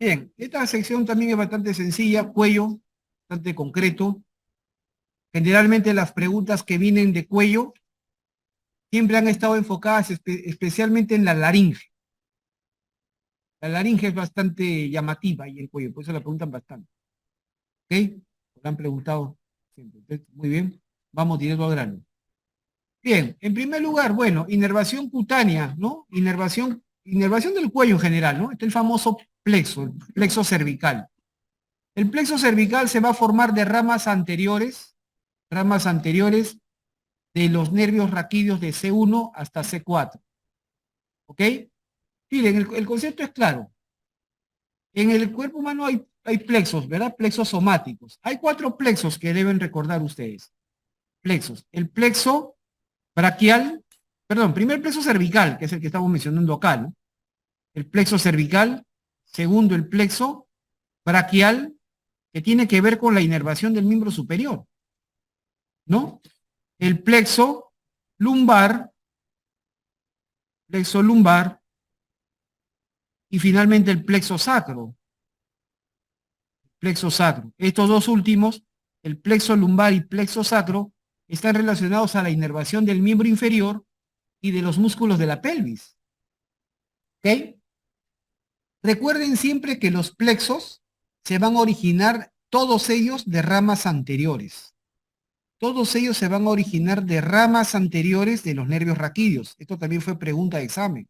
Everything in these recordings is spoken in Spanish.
Bien, esta sección también es bastante sencilla, cuello, bastante concreto. Generalmente las preguntas que vienen de cuello siempre han estado enfocadas especialmente en la laringe. La laringe es bastante llamativa y el cuello, por eso la preguntan bastante. ¿Ok? Lo han preguntado siempre. Entonces, muy bien, vamos directo al grano. Bien, en primer lugar, bueno, inervación cutánea, ¿no? Inervación del cuello en general, ¿no? Este es el famoso plexo, el plexo cervical. El plexo cervical se va a formar de ramas anteriores de los nervios raquídeos de C1 hasta C4. ¿Ok? Miren, el concepto es claro. En el cuerpo humano hay plexos, ¿verdad? Plexos somáticos. Hay 4 plexos que deben recordar ustedes. Plexos. El plexo braquial, perdón, primer plexo cervical, que es el que estamos mencionando acá, ¿no? El plexo cervical. Segundo, el plexo braquial, que tiene que ver con la inervación del miembro superior, ¿no? El plexo lumbar, y finalmente el plexo sacro. Estos dos últimos, el plexo lumbar y plexo sacro, están relacionados a la inervación del miembro inferior y de los músculos de la pelvis. ¿Ok? Recuerden siempre que los plexos se van a originar, todos ellos, de ramas anteriores. Todos ellos se van a originar de ramas anteriores de los nervios raquídeos. Esto también fue pregunta de examen.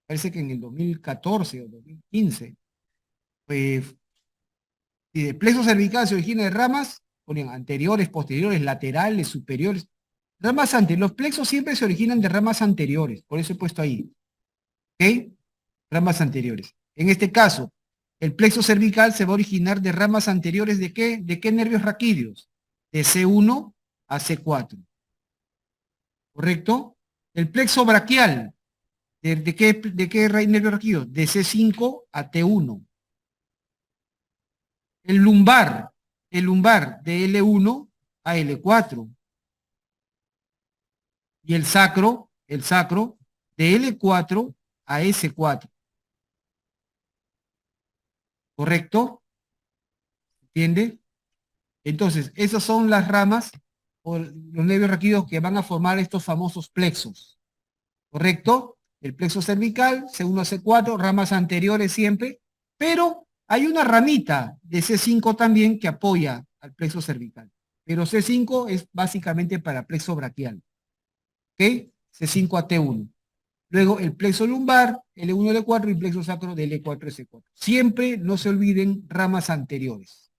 Parece que en el 2014 o 2015, pues, si de plexo cervical se origina de ramas, ponen anteriores, posteriores, laterales, superiores. Ramas anteriores. Los plexos siempre se originan de ramas anteriores. Por eso he puesto ahí. ¿Ok? Ramas anteriores. En este caso, el plexo cervical se va a originar de ramas anteriores ¿de qué? ¿De qué nervios raquídeos? De C1 a C4. ¿Correcto? El plexo braquial, ¿de qué nervio raquídeo? De C5 a T1. El lumbar, de L1 a L4. Y el sacro, de L4 a S4. ¿Correcto? ¿Entiende? Entonces, esas son las ramas o los nervios raquídeos que van a formar estos famosos plexos. ¿Correcto? El plexo cervical, C1 a C4, ramas anteriores siempre, pero hay una ramita de C5 también que apoya al plexo cervical. Pero C5 es básicamente para plexo braquial. ¿Ok? C5 a T1. Luego el plexo lumbar, L1, L4 y plexo sacro de L4, S4. Siempre no se olviden ramas anteriores.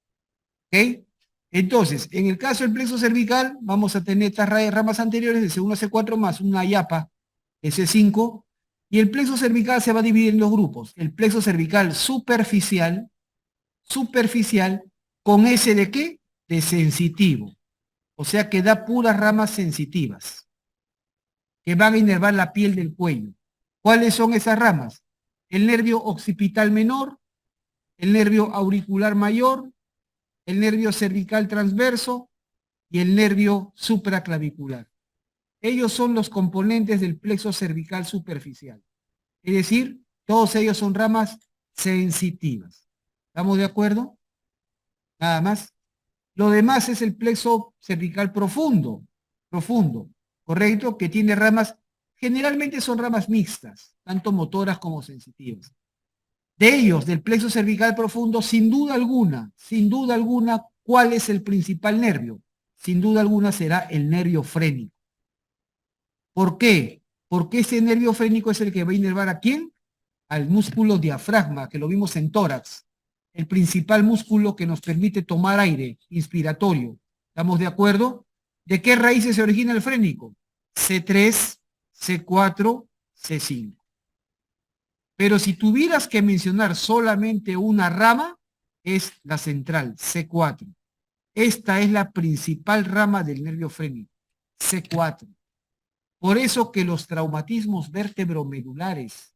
¿Ok? Entonces, en el caso del plexo cervical, vamos a tener estas ramas anteriores de C1 a C4 más una yapa de C5, y el plexo cervical se va a dividir en dos grupos. El plexo cervical superficial, con S de qué? De sensitivo. O sea que da puras ramas sensitivas, que van a inervar la piel del cuello. ¿Cuáles son esas ramas? El nervio occipital menor, el nervio auricular mayor, el nervio cervical transverso y el nervio supraclavicular. Ellos son los componentes del plexo cervical superficial. Es decir, todos ellos son ramas sensitivas. ¿Estamos de acuerdo? Nada más. Lo demás es el plexo cervical profundo, ¿correcto? Que tiene ramas, generalmente son ramas mixtas, tanto motoras como sensitivas. De ellos, del plexo cervical profundo, sin duda alguna, ¿cuál es el principal nervio? Sin duda alguna será el nervio frénico. ¿Por qué? Porque ese nervio frénico es el que va a inervar ¿a quién? Al músculo diafragma, que lo vimos en tórax, el principal músculo que nos permite tomar aire inspiratorio. ¿Estamos de acuerdo? ¿De qué raíces se origina el frénico? C3, C4, C5. Pero si tuvieras que mencionar solamente una rama, es la central, C4. Esta es la principal rama del nervio frénico, C4. Por eso que los traumatismos vértebro-medulares,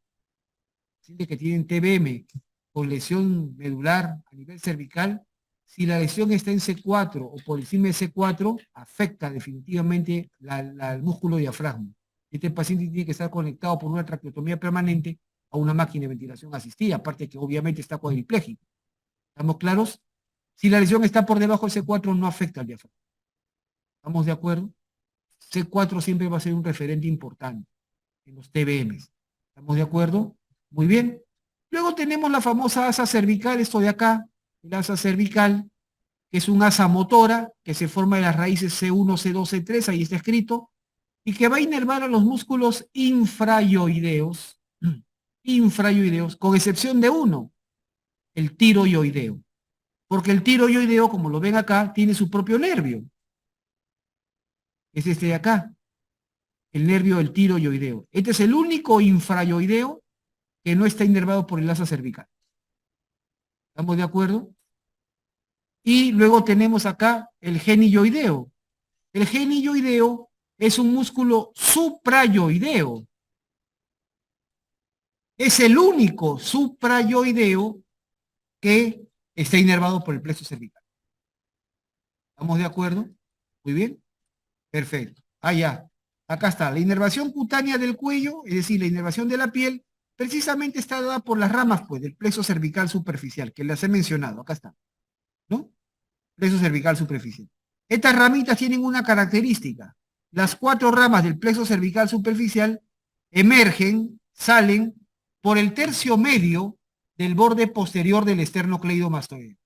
que tienen TBM con lesión medular a nivel cervical, si la lesión está en C4 o por encima de C4, afecta definitivamente el músculo diafragma. Este paciente tiene que estar conectado por una traqueotomía permanente a una máquina de ventilación asistida, aparte que obviamente está cuadripléjico. ¿Estamos claros? Si la lesión está por debajo de C4, no afecta al diafragma. ¿Estamos de acuerdo? C4 siempre va a ser un referente importante en los TBMs. ¿Estamos de acuerdo? Muy bien. Luego tenemos la famosa asa cervical, esto de acá, el asa cervical, que es un asa motora que se forma de las raíces C1, C2, C3, ahí está escrito, y que va a inervar a los músculos infrayoideos, con excepción de uno, el tiroyoideo. Porque el tiroyoideo, como lo ven acá, tiene su propio nervio. Es este de acá, el nervio del tiroyoideo. Este es el único infrayoideo que no está inervado por el asa cervical. ¿Estamos de acuerdo? Y luego tenemos acá el genilloideo. El genilloideo es un músculo suprayoideo. Es el único suprayoideo que está inervado por el plexo cervical. ¿Estamos de acuerdo? Muy bien. Perfecto. Ah, ya. Acá está. La inervación cutánea del cuello, es decir, la inervación de la piel, precisamente está dada por las ramas, pues, del plexo cervical superficial, que las he mencionado. Acá está. ¿No? Plexo cervical superficial. Estas ramitas tienen una característica. Las 4 ramas del plexo cervical superficial emergen, salen por el tercio medio del borde posterior del esternocleidomastoideo.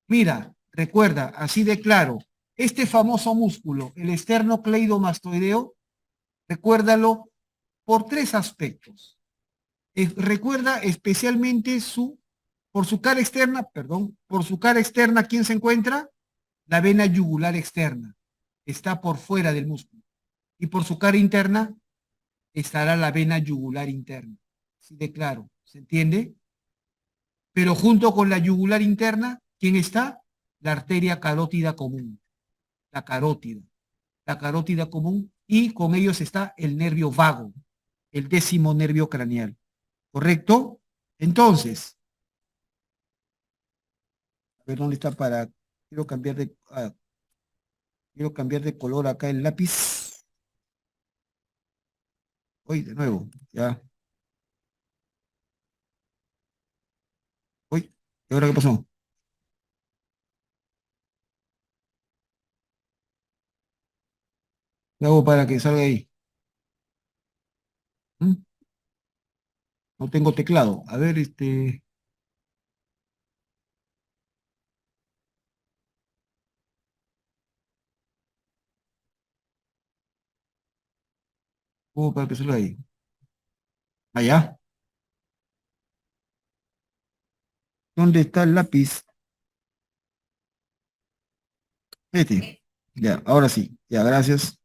Mira, recuerda, así de claro, este famoso músculo, el esternocleidomastoideo, recuérdalo por 3 aspectos. Recuerda especialmente por su cara externa, ¿quién se encuentra? La vena yugular externa. Está por fuera del músculo. Y por su cara interna estará la vena yugular interna. Así de claro, ¿se entiende? Pero junto con la yugular interna, ¿quién está? La arteria carótida común. La carótida común, y con ellos está el nervio vago, el 10º nervio craneal. ¿Correcto? Entonces, a ver dónde está quiero cambiar de color acá el lápiz. Hoy, de nuevo, ya. Uy, ¿y ahora qué pasó? ¿Qué hago para que salga ahí? ¿Mm? No tengo teclado. A ver, ¿cómo para que salga ahí? Allá. ¿Dónde está el lápiz? Este. Ya, ahora sí. Ya, gracias.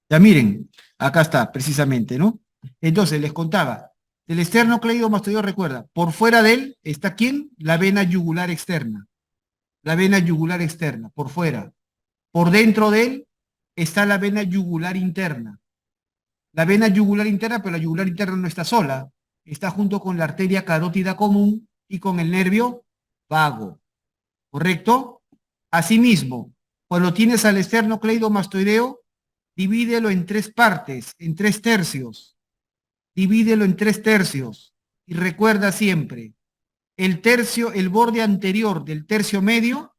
Ya miren, acá está, precisamente, ¿no? Entonces, les contaba, del esternocleidomastoideo, recuerda, por fuera de él está ¿quién? La vena yugular externa. La vena yugular externa, por fuera. Por dentro de él está la vena yugular interna. La vena yugular interna, pero la yugular interna no está sola. Está junto con la arteria carótida común y con el nervio vago. ¿Correcto? Asimismo, cuando tienes al esternocleidomastoideo, divídelo en 3 partes, en 3 tercios. Divídelo en 3 tercios. Y recuerda siempre, el borde anterior del tercio medio,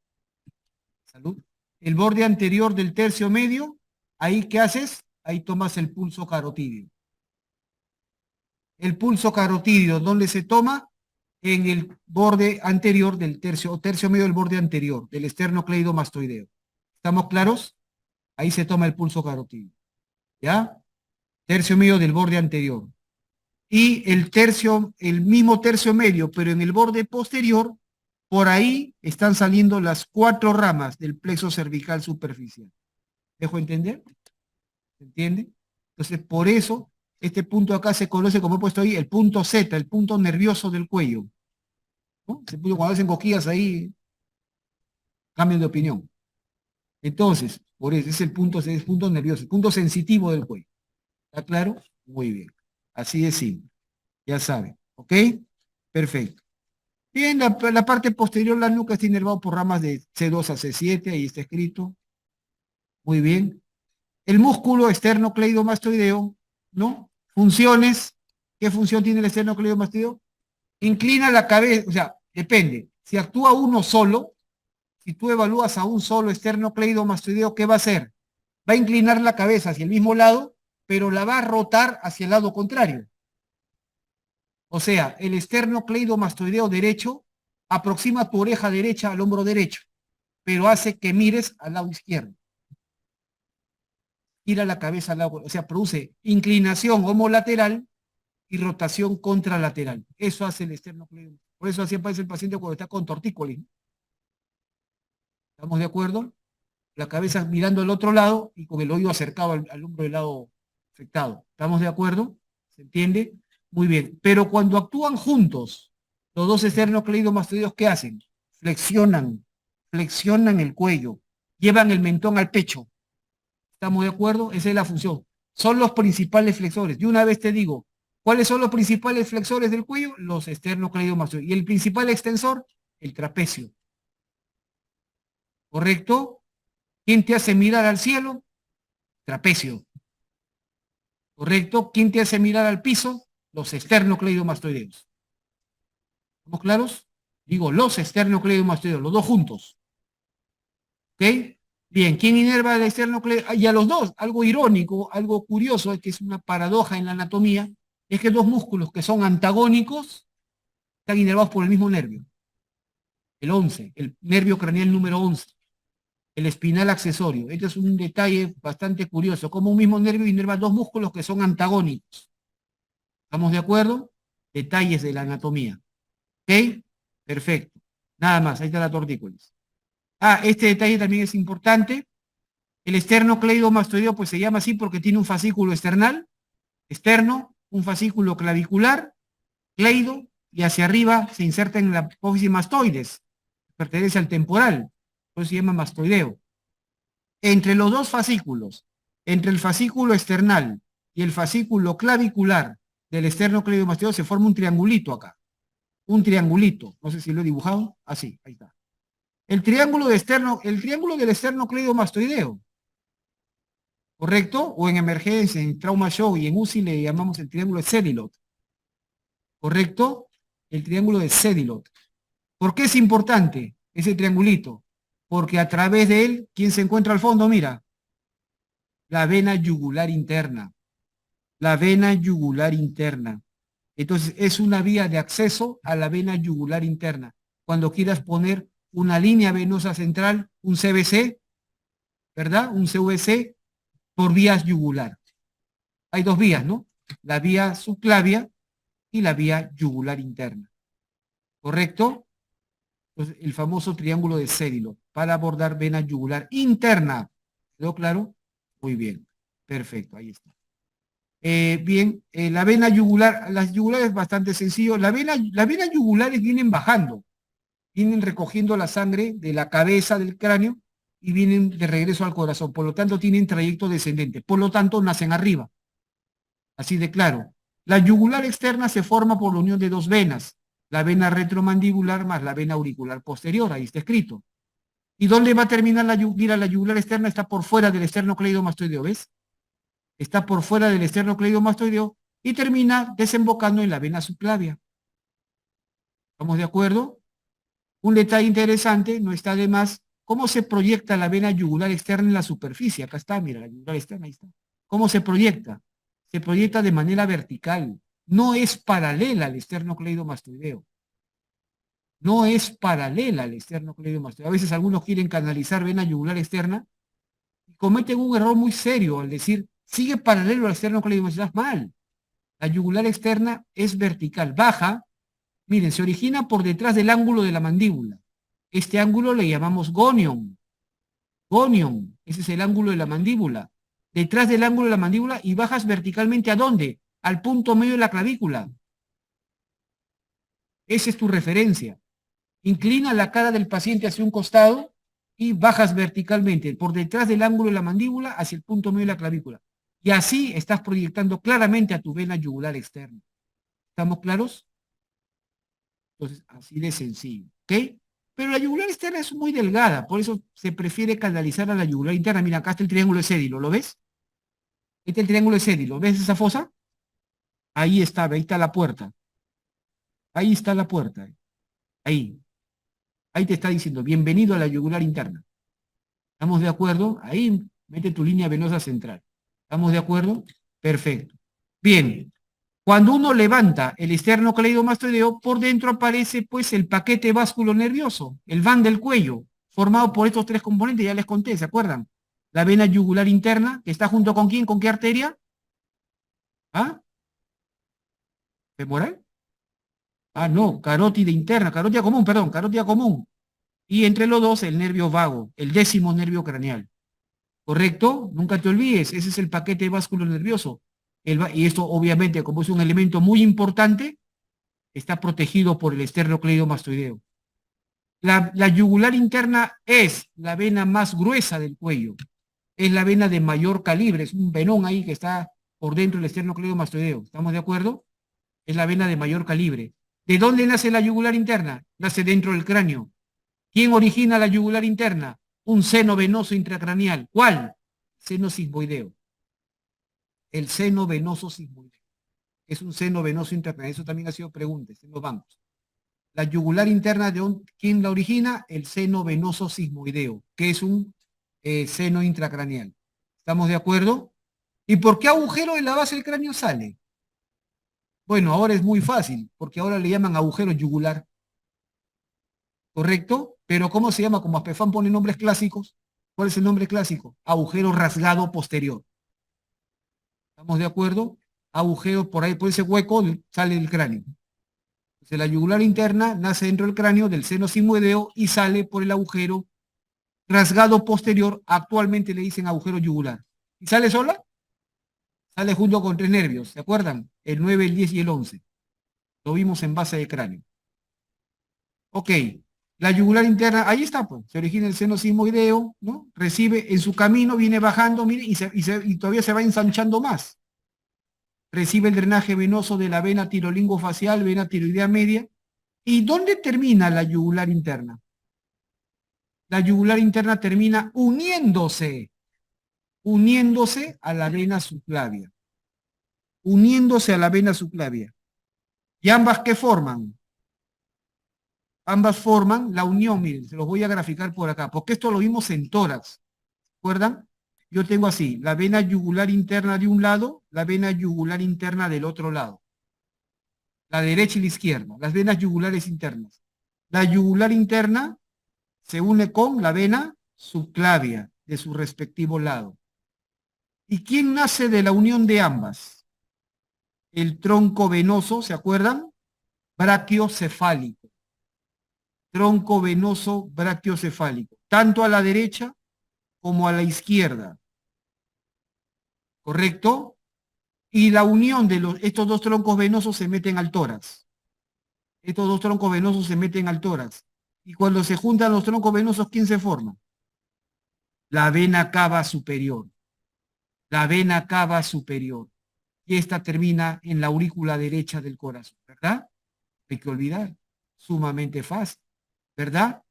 salud, el borde anterior del tercio medio, ahí ¿qué haces? Ahí tomas el pulso carotídeo. El pulso carotídeo, ¿dónde se toma? En el borde anterior del tercio, o tercio medio del borde anterior, del esternocleidomastoideo. ¿Estamos claros? Ahí se toma el pulso carotídeo. ¿Ya? Tercio medio del borde anterior. Y el mismo tercio medio, pero en el borde posterior, por ahí están saliendo las 4 ramas del plexo cervical superficial. ¿Dejo entender? ¿Se entiende? Entonces, por eso, este punto acá se conoce, como he puesto ahí, el punto Z, el punto nervioso del cuello. ¿No? Cuando hacen cosquillas ahí, cambian de opinión. Entonces, por eso, es el punto nervioso, el punto sensitivo del cuello. ¿Está claro? Muy bien. Así de simple. Ya saben. ¿Ok? Perfecto. Bien, la parte posterior, la nuca está inervado por ramas de C2 a C7, ahí está escrito. Muy bien. El músculo esternocleidomastoideo, ¿no? Funciones, ¿Qué función tiene el esternocleidomastoideo? Inclina la cabeza, o sea, depende. Si actúa uno solo, si tú evalúas a un solo esternocleidomastoideo, ¿qué va a hacer? Va a inclinar la cabeza hacia el mismo lado, pero la va a rotar hacia el lado contrario. O sea, el esternocleidomastoideo derecho aproxima tu oreja derecha al hombro derecho, pero hace que mires al lado izquierdo. Gira la cabeza al lado, o sea, produce inclinación homolateral y rotación contralateral. Eso hace el esternocleidomastoideo. Por eso así aparece el paciente cuando está con tortícolis. ¿Estamos de acuerdo? La cabeza mirando al otro lado y con el oído acercado al hombro del lado afectado. ¿Estamos de acuerdo? ¿Se entiende? Muy bien. Pero cuando actúan juntos, los dos esternocleidomastoideos, ¿qué hacen? Flexionan el cuello, llevan el mentón al pecho. ¿Estamos de acuerdo? Esa es la función. Son los principales flexores. Y una vez te digo, ¿cuáles son los principales flexores del cuello? Los esternocleidomastoideos. ¿Y el principal extensor? El trapecio. ¿Correcto? ¿Quién te hace mirar al cielo? Trapecio. ¿Correcto? ¿Quién te hace mirar al piso? Los esternocleidomastoideos. ¿Estamos claros? Digo, los esternocleidomastoideos, los dos juntos. ¿Ok? Bien, ¿quién inerva el esternocleidomastoideo? Y a los dos, algo irónico, algo curioso, que es una paradoja en la anatomía, es que dos músculos que son antagónicos están inervados por el mismo nervio. El 11, el nervio craneal número 11. El espinal accesorio. Este es un detalle bastante curioso, como un mismo nervio inerva dos músculos que son antagónicos. ¿Estamos de acuerdo? Detalles de la anatomía. ¿Ok? Perfecto. Nada más, ahí está la tortícolis. Este detalle también es importante. El esternocleidomastoideo pues se llama así porque tiene un fascículo external, externo, un fascículo clavicular, cleido, y hacia arriba se inserta en la apófisis mastoides. Pertenece al temporal, por eso se llama mastoideo. Entre los dos fascículos, entre el fascículo external y el fascículo clavicular del esternocleidomastoideo se forma un triangulito acá. Un triangulito. No sé si lo he dibujado. Así, ahí está. El triángulo del esternocleidomastoideo. ¿Correcto? O en emergencia, en trauma shock y en UCI le llamamos el triángulo de Sedilot. ¿Correcto? El triángulo de Sedilot. ¿Por qué es importante ese triangulito? Porque a través de él, ¿quién se encuentra al fondo? Mira, la vena yugular interna. La vena yugular interna. Entonces, es una vía de acceso a la vena yugular interna. Cuando quieras poner una línea venosa central, un CVC, ¿verdad? Un CVC por vías yugular. Hay dos vías, ¿no? La vía subclavia y la vía yugular interna. ¿Correcto? Entonces, el famoso triángulo de Sedilot para abordar vena yugular interna. ¿Quedó claro? Muy bien. Perfecto, ahí está. Bien, la vena yugular, las yugulares es bastante sencillo. Las venas yugulares vienen bajando, vienen recogiendo la sangre de la cabeza del cráneo y vienen de regreso al corazón. Por lo tanto, tienen trayecto descendente. Por lo tanto, nacen arriba. Así de claro. La yugular externa se forma por la unión de dos venas, la vena retromandibular más la vena auricular posterior, ahí está escrito. ¿Y dónde va a terminar la yugular? Mira, la yugular externa está por fuera del esternocleidomastoideo, ¿ves? Está por fuera del esternocleidomastoideo y termina desembocando en la vena subclavia. ¿Estamos de acuerdo? Un detalle interesante, no está de más, cómo se proyecta la vena yugular externa en la superficie. Acá está, mira, la yugular externa, ahí está. ¿Cómo se proyecta? Se proyecta de manera vertical. No es paralela al esternocleidomastoideo. No es paralela al esternocleidomastoideo. A veces algunos quieren canalizar vena yugular externa y cometen un error muy serio al decir, sigue paralelo al esternocleidomastoideo. Estás mal. La yugular externa es vertical, baja. Miren, se origina por detrás del ángulo de la mandíbula. Este ángulo le llamamos gonion. Gonion, ese es el ángulo de la mandíbula. Detrás del ángulo de la mandíbula y bajas verticalmente ¿a dónde? Al punto medio de la clavícula. Esa es tu referencia. Inclina la cara del paciente hacia un costado y bajas verticalmente por detrás del ángulo de la mandíbula hacia el punto medio de la clavícula. Y así estás proyectando claramente a tu vena yugular externa. ¿Estamos claros? Entonces, así de sencillo, ¿ok? Pero la yugular externa es muy delgada, por eso se prefiere canalizar a la yugular interna. Mira, acá está el triángulo de Sedilot, ¿lo ves? Este es el triángulo de Sedilot, ¿ves esa fosa? Ahí está, ahí está la puerta. Ahí está la puerta. Ahí. Ahí te está diciendo, bienvenido a la yugular interna. ¿Estamos de acuerdo? Ahí mete tu línea venosa central. ¿Estamos de acuerdo? Perfecto. Bien. Cuando uno levanta el esternocleidomastoideo, por dentro aparece pues el paquete vasculo nervioso, el van del cuello, formado por estos tres componentes, ya les conté, ¿se acuerdan? La vena yugular interna, que está junto con ¿quién? ¿Con qué arteria? ¿Ah? ¿Femoral? Ah, no, carótida interna, carótida común, perdón, carótida común. Y entre los dos, el nervio vago, el décimo nervio craneal. ¿Correcto? Nunca te olvides, ese es el paquete vasculo nervioso. Y esto, obviamente, como es un elemento muy importante, está protegido por el esternocleidomastoideo. La yugular interna es la vena más gruesa del cuello. Es la vena de mayor calibre. Es un venón ahí que está por dentro del esternocleidomastoideo. ¿Estamos de acuerdo? Es la vena de mayor calibre. ¿De dónde nace la yugular interna? Nace dentro del cráneo. ¿Quién origina la yugular interna? Un seno venoso intracraneal. ¿Cuál? Seno sigmoideo. El seno venoso sigmoideo. Es un seno venoso intracraneal. Eso también ha sido pregunta en los bancos. La yugular interna, ¿quién la origina? El seno venoso sigmoideo, que es un seno intracraneal. ¿Estamos de acuerdo? ¿Y por qué agujero en la base del cráneo sale? Bueno, ahora es muy fácil, porque ahora le llaman agujero yugular, ¿correcto? Pero ¿cómo se llama? Como Aspefán pone nombres clásicos. ¿Cuál es el nombre clásico? Agujero rasgado posterior. ¿Estamos de acuerdo? Agujero por ahí, por ese hueco sale el cráneo. Entonces, la yugular interna nace dentro del cráneo del seno sigmoideo y sale por el agujero rasgado posterior, actualmente le dicen agujero yugular. ¿Y sale sola? Sale junto con tres nervios, ¿se acuerdan? El 9, el 10 y el 11. Lo vimos en base de cráneo. Ok, la yugular interna, ahí está, pues, se origina el seno sigmoideo, ¿no? Recibe, en su camino viene bajando, mire, y todavía se va ensanchando más. Recibe el drenaje venoso de la vena tirolingofacial, vena tiroidea media. ¿Y dónde termina la yugular interna? La yugular interna termina uniéndose a la vena subclavia. Uniéndose a la vena subclavia. ¿Y ambas qué forman? Ambas forman la unión, miren, se los voy a graficar por acá, porque esto lo vimos en tórax. ¿Recuerdan? Yo tengo así, la vena yugular interna de un lado, la vena yugular interna del otro lado. La derecha y la izquierda, las venas yugulares internas. La yugular interna se une con la vena subclavia de su respectivo lado. ¿Y quién nace de la unión de ambas? El tronco venoso, ¿se acuerdan? Brachiocefálico. Tronco venoso brachiocefálico, tanto a la derecha como a la izquierda. ¿Correcto? Y la unión de estos dos troncos venosos se meten al tórax. Estos dos troncos venosos se meten al tórax. Y cuando se juntan los troncos venosos, ¿quién se forma? La vena cava superior. La vena cava superior. Y esta termina en la aurícula derecha del corazón, ¿verdad? Hay que olvidar. Sumamente fácil, ¿verdad?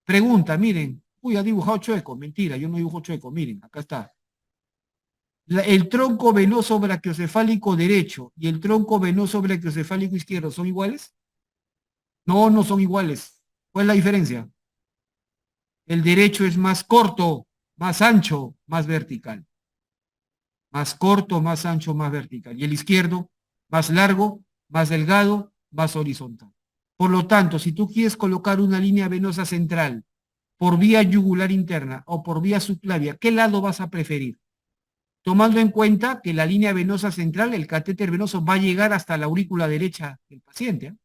Pregunta, miren. Uy, ha dibujado chueco. Mentira, yo no dibujo chueco. Miren, acá está. El tronco venoso brachiocefálico derecho y el tronco venoso brachiocefálico izquierdo, ¿son iguales? No, no son iguales. ¿Cuál es la diferencia? El derecho es más corto, más ancho, más vertical. Más corto, más ancho, más vertical. Y el izquierdo, más largo, más delgado, más horizontal. Por lo tanto, si tú quieres colocar una línea venosa central por vía yugular interna o por vía subclavia, ¿qué lado vas a preferir? Tomando en cuenta que la línea venosa central, el catéter venoso, va a llegar hasta la aurícula derecha del paciente.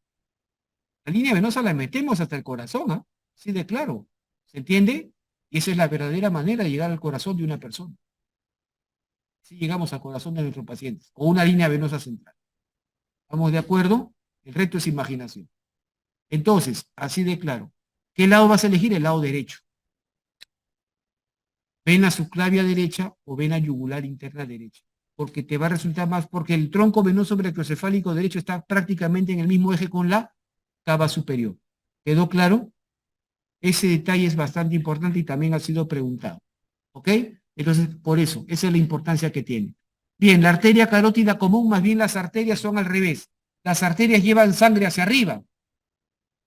La línea venosa la metemos hasta el corazón, ¿ah? Así de claro. ¿Se entiende? Y esa es la verdadera manera de llegar al corazón de una persona. Si llegamos al corazón de nuestros pacientes, con una línea venosa central. ¿Estamos de acuerdo? El resto es imaginación. Entonces, así de claro. ¿Qué lado vas a elegir? El lado derecho. Vena subclavia derecha o vena yugular interna derecha. Porque te va a resultar más, porque el tronco venoso brachiocefálico derecho está prácticamente en el mismo eje con la cava superior. ¿Quedó claro? Ese detalle es bastante importante y también ha sido preguntado. ¿Ok? Entonces, por eso, esa es la importancia que tiene. Bien, la arteria carótida común, más bien las arterias son al revés. Las arterias llevan sangre hacia arriba,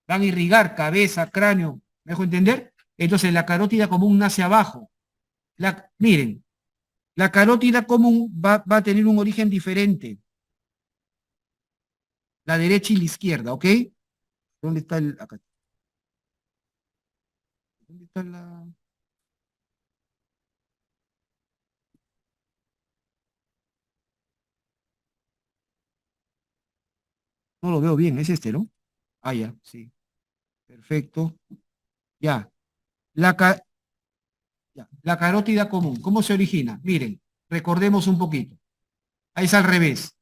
van a irrigar cabeza, cráneo, ¿me dejo entender? Entonces la carótida común nace abajo. Miren, la carótida común va a tener un origen diferente. La derecha y la izquierda, ¿ok? ¿Dónde está el...? Acá. ¿Dónde está la...? No lo veo bien, es este, ¿no? Ah, ya, sí. Perfecto. Ya. La, ca- ya. La carótida común, ¿cómo se origina? Miren, recordemos un poquito. Ahí es al revés.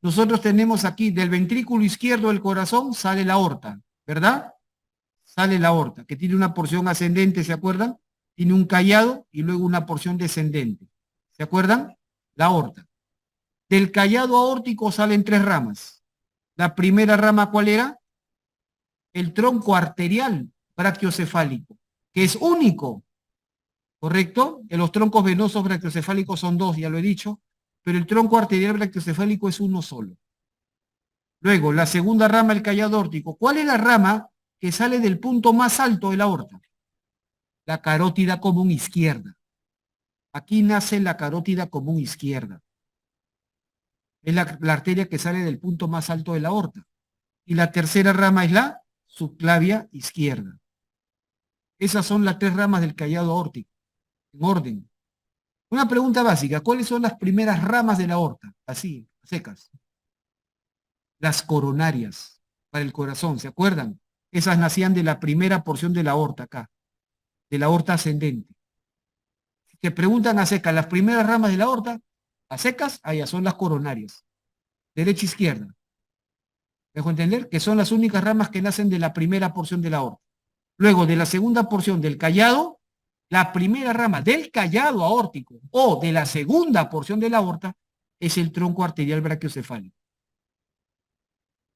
Nosotros tenemos aquí del ventrículo izquierdo del corazón sale la aorta, ¿verdad? Sale la aorta, que tiene una porción ascendente, ¿se acuerdan? Tiene un callado y luego una porción descendente. ¿Se acuerdan? La aorta. Del callado aórtico salen tres ramas. La primera rama, ¿cuál era? El tronco arterial brachiocefálico, que es único, ¿correcto? Que los troncos venosos brachiocefálicos son dos, ya lo he dicho, pero el tronco arterial brachiocefálico es uno solo. Luego, la segunda rama, el callado aórtico. ¿Cuál es la rama que sale del punto más alto de la aorta? La carótida común izquierda. Aquí nace la carótida común izquierda. Es la arteria que sale del punto más alto de la aorta. Y la tercera rama es la subclavia izquierda. Esas son las tres ramas del callado aórtico, en orden. Una pregunta básica, ¿cuáles son las primeras ramas de la aorta? Así, secas. Las coronarias, para el corazón, ¿se acuerdan? Esas nacían de la primera porción de la aorta acá, de la aorta ascendente. Si te preguntan a secas, las primeras ramas de la aorta, a secas, allá son las coronarias, derecha e izquierda. ¿Me dejo entender? Que son las únicas ramas que nacen de la primera porción de la aorta. Luego, de la segunda porción del callado, la primera rama del callado aórtico o de la segunda porción de la aorta es el tronco arterial brachiocefálico.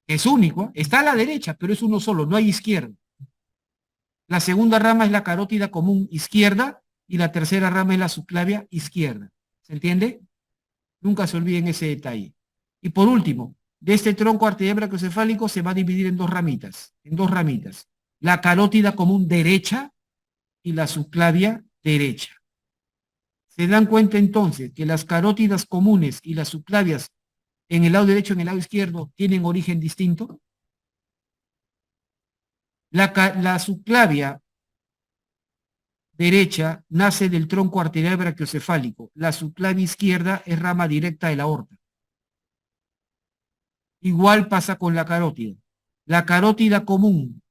Es único, está a la derecha, pero es uno solo, no hay izquierda. La segunda rama es la carótida común izquierda y la tercera rama es la subclavia izquierda. ¿Se entiende? Nunca se olviden ese detalle. Y por último, de este tronco arterial brachiocefálico se va a dividir en dos ramitas. La carótida común derecha y la subclavia derecha. ¿Se dan cuenta entonces que las carótidas comunes y las subclavias en el lado derecho y en el lado izquierdo tienen origen distinto? La subclavia derecha nace del tronco arterial brachiocefálico. La subclavia izquierda es rama directa de la aorta. Igual pasa con la carótida. La carótida común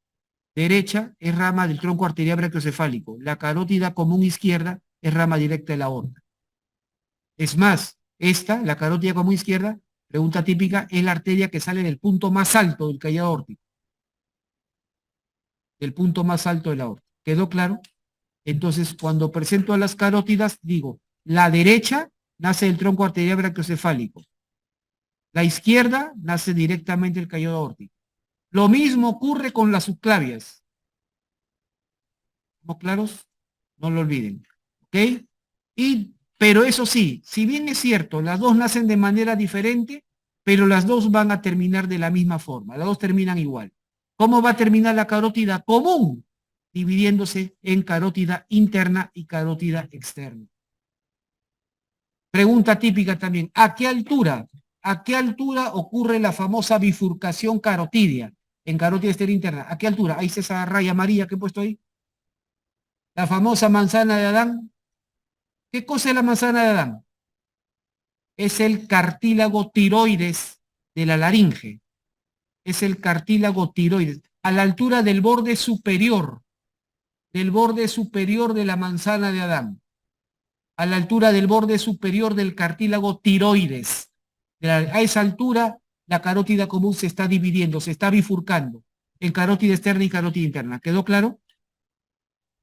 derecha es rama del tronco arterial brachiocefálico. La carótida común izquierda es rama directa de la aorta. Es más, la carótida común izquierda, pregunta típica, es la arteria que sale del punto más alto del callado aórtico. Del punto más alto de la aorta. ¿Quedó claro? Entonces, cuando presento a las carótidas, digo, la derecha nace del tronco arterial brachiocefálico. La izquierda nace directamente del callado aórtico. Lo mismo ocurre con las subclavias. ¿Estamos claros? No lo olviden. ¿Ok? Pero eso sí, si bien es cierto, las dos nacen de manera diferente, pero las dos van a terminar de la misma forma. Las dos terminan igual. ¿Cómo va a terminar la carótida común? Dividiéndose en carótida interna y carótida externa. Pregunta típica también, ¿a qué altura? ¿A qué altura ocurre la famosa bifurcación carotidia en carótida externa interna? ¿A qué altura? Ahí está esa raya amarilla que he puesto ahí. La famosa manzana de Adán. ¿Qué cosa es la manzana de Adán? Es el cartílago tiroides de la laringe. Es el cartílago tiroides. A la altura del borde superior de la manzana de Adán. A la altura del borde superior del cartílago tiroides. A esa altura, la carótida común se está dividiendo, se está bifurcando en carótida externa y carótida interna. ¿Quedó claro?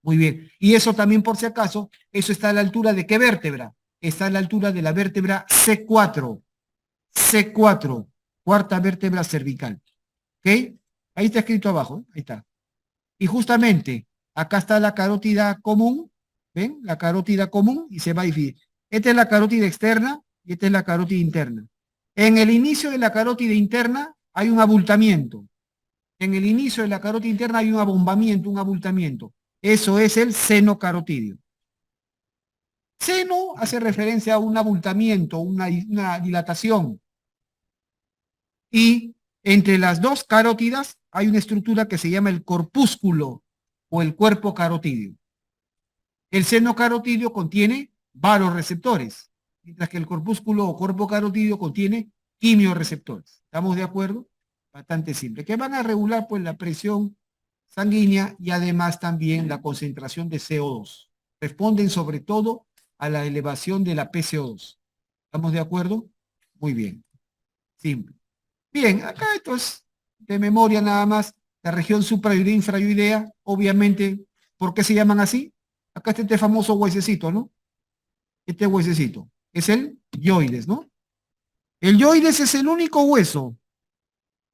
Muy bien. Y eso también, por si acaso, eso está a la altura de ¿qué vértebra? Está a la altura de la vértebra C4. C4, cuarta vértebra cervical. ¿Ok? Ahí está escrito abajo, ¿eh? Ahí está. Y justamente, acá está la carótida común, ¿ven? La carótida común y se va a dividir. Esta es la carótida externa y esta es la carótida interna. En el inicio de la carótida interna hay un abultamiento. En el inicio de la carótida interna hay un abombamiento, un abultamiento. Eso es el seno carotídeo. Seno hace referencia a un abultamiento, una dilatación. Y entre las dos carótidas hay una estructura que se llama el corpúsculo o el cuerpo carotídeo. El seno carotídeo contiene varoreceptores, mientras que el corpúsculo o cuerpo carotídeo contiene quimioreceptores. ¿Estamos de acuerdo? Bastante simple. Que van a regular pues la presión sanguínea y además también la concentración de CO2. Responden sobre todo a la elevación de la PCO2. ¿Estamos de acuerdo? Muy bien. Simple. Bien, acá esto es de memoria nada más. La región suprayoidea e infrayoidea, obviamente, ¿por qué se llaman así? Acá está este famoso huesecito, ¿no? Este huesecito. Es el yoides, ¿no? El yoides es el único hueso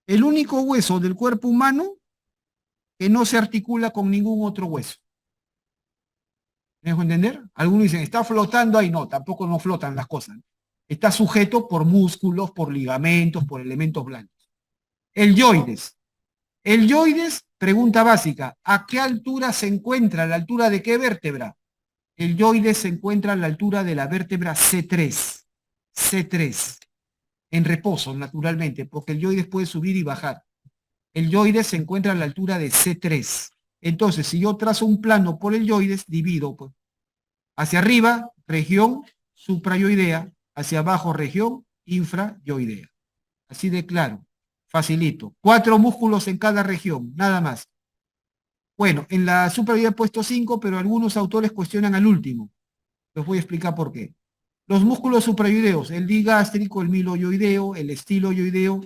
del cuerpo humano que no se articula con ningún otro hueso. ¿Me dejo entender? Algunos dicen, está flotando ahí. No, tampoco no flotan las cosas. Está sujeto por músculos, por ligamentos, por elementos blandos. El yoides. El yoides, pregunta básica, ¿a qué altura se encuentra? ¿A la altura de qué vértebra? El yoides se encuentra a la altura de la vértebra C3. C3. En reposo, naturalmente, porque el yoides puede subir y bajar. El yoides se encuentra a la altura de C3. Entonces, si yo trazo un plano por el yoides, divido, pues. Hacia arriba, región suprayoidea, hacia abajo, región infrayoidea. Así de claro, facilito. 4 músculos en cada región, nada más. Bueno, en la suprayoidea he puesto 5, pero algunos autores cuestionan al último. Les voy a explicar por qué. Los músculos suprayoideos, el digástrico, el miloyoideo, el estiloyoideo,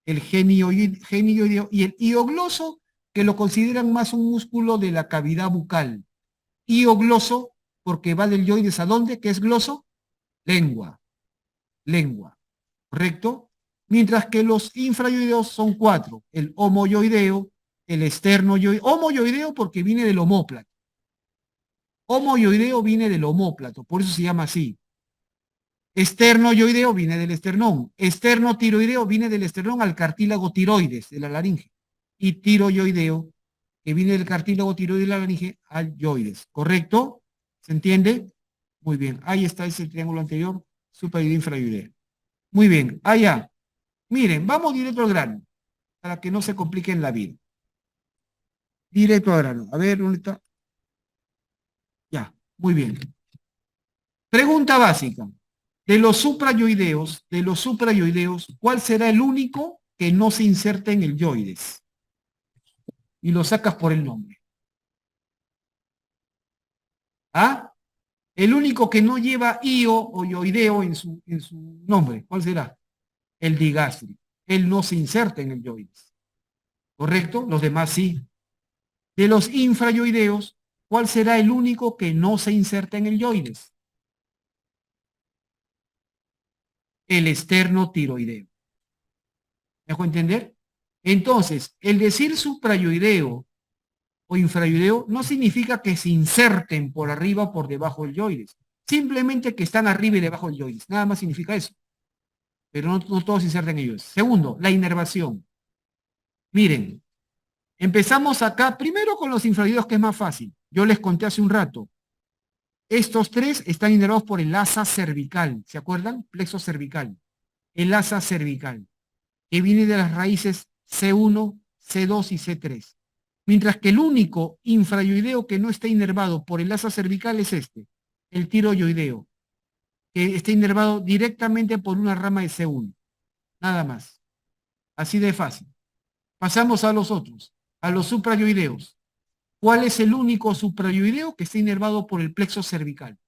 el genioideo y el iogloso, que lo consideran más un músculo de la cavidad bucal. Iogloso, porque va del yoides a dónde, ¿qué es gloso? Lengua, lengua, ¿correcto? Mientras que los infrayoideos son 4, el homoyoideo, el esternoyoideo, homoyoideo porque viene del omóplato. Homoyoideo viene del omóplato, por eso se llama así. Esternoyoideo viene del esternón. Esternotiroideo viene del esternón al cartílago tiroides de la laringe. Y tiroyoideo, que viene del cartílago tiroides de la laringe al yoides. ¿Correcto? ¿Se entiende? Muy bien. Ahí está ese triángulo anterior, suprayoideo, infrayoideo. Muy bien. Allá. Miren, vamos directo al grano, para que no se compliquen la vida. Directo al grano. A ver, ¿dónde está? Ya, muy bien. Pregunta básica. De los suprayoideos, ¿cuál será el único que no se inserta en el yoides? Y lo sacas por el nombre. ¿Ah? El único que no lleva io o yoideo en su nombre, ¿cuál será? El digástrico. Él no se inserta en el yoides. ¿Correcto? Los demás sí. De los infrayoideos, ¿cuál será el único que no se inserta en el yoides? El esternotiroideo. ¿Me dejo entender? Entonces, el decir suprayoideo o infrayoideo no significa que se inserten por arriba o por debajo del yoides. Simplemente que están arriba y debajo del yoides. Nada más significa eso. Pero no todos se insertan en ellos. Segundo, la inervación. Miren, empezamos acá primero con los infrayoideos, que es más fácil. Yo les conté hace un rato. Estos 3 están inervados por el asa cervical. ¿Se acuerdan? Plexo cervical. El asa cervical, que viene de las raíces C1, C2 y C3. Mientras que el único infrayoideo que no está inervado por el asa cervical es este, el tiroyoideo, que está inervado directamente por una rama de C1. Nada más. Así de fácil. Pasamos a los otros, a los suprayoideos. ¿Cuál es el único suprayoideo que está inervado por el plexo cervical?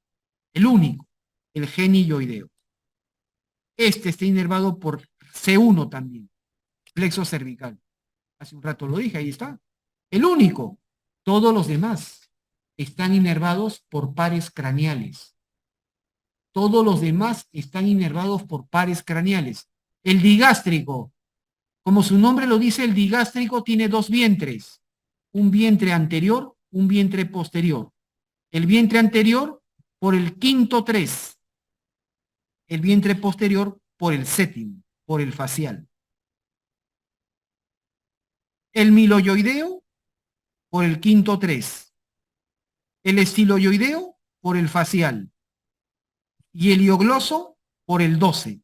El único, el genioideo. Este está inervado por C1 también, plexo cervical. Hace un rato lo dije, ahí está. El único. Todos los demás están inervados por pares craneales. Todos los demás están inervados por pares craneales. El digástrico, como su nombre lo dice, el digástrico tiene 2 vientres. Un vientre anterior, un vientre posterior. El vientre anterior por el quinto 3. el vientre posterior por el séptimo, por el facial. El miloyoideo por el quinto 3. El estiloyoideo por el facial. Y el hiogloso por el 12,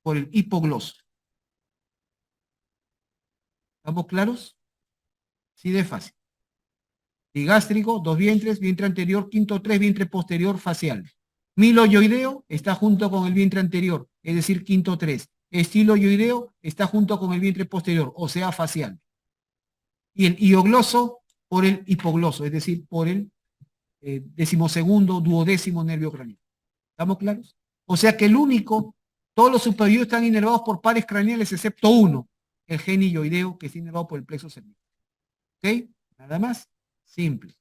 por el hipogloso. ¿Estamos claros? Sí, de fácil. Digástrico, dos vientres, vientre anterior, quinto 3, vientre posterior, facial. Miloyoideo está junto con el vientre anterior, es decir, quinto 3. Estiloyoideo está junto con el vientre posterior, o sea, facial. Y el hiogloso por el hipogloso, es decir, por el decimosegundo, duodécimo nervio craneal. ¿Estamos claros? O sea que el único, todos los superiores están inervados por pares craneales excepto uno, el genioideo, que está inervado por el plexo cervical. ¿Ok? Nada más. Simple.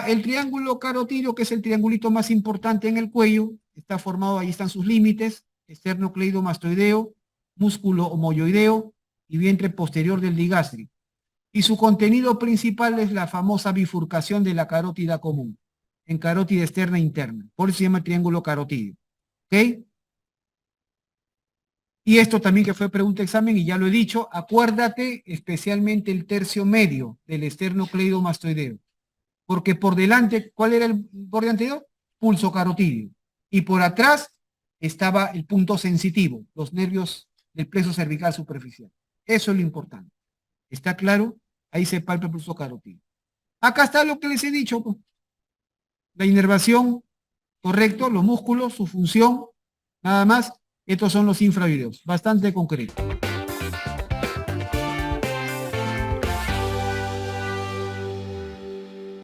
El triángulo carotídeo, que es el triangulito más importante en el cuello, está formado, ahí están sus límites, esternocleidomastoideo, músculo homoyoideo y vientre posterior del digástrico. Y su contenido principal es la famosa bifurcación de la carótida común, en carótida externa e interna. Por eso se llama triángulo carotídeo. ¿Ok? Y esto también que fue pregunta de examen, y ya lo he dicho, acuérdate especialmente el tercio medio del esternocleidomastoideo. Porque por delante, ¿cuál era el borde anterior? Pulso carotídeo. Y por atrás estaba el punto sensitivo, los nervios del plexo cervical superficial. Eso es lo importante. ¿Está claro? Ahí se palpa el pulso carotídeo. Acá está lo que les he dicho. La inervación, correcto, los músculos, su función, nada más. Estos son los infravideos, bastante concreto.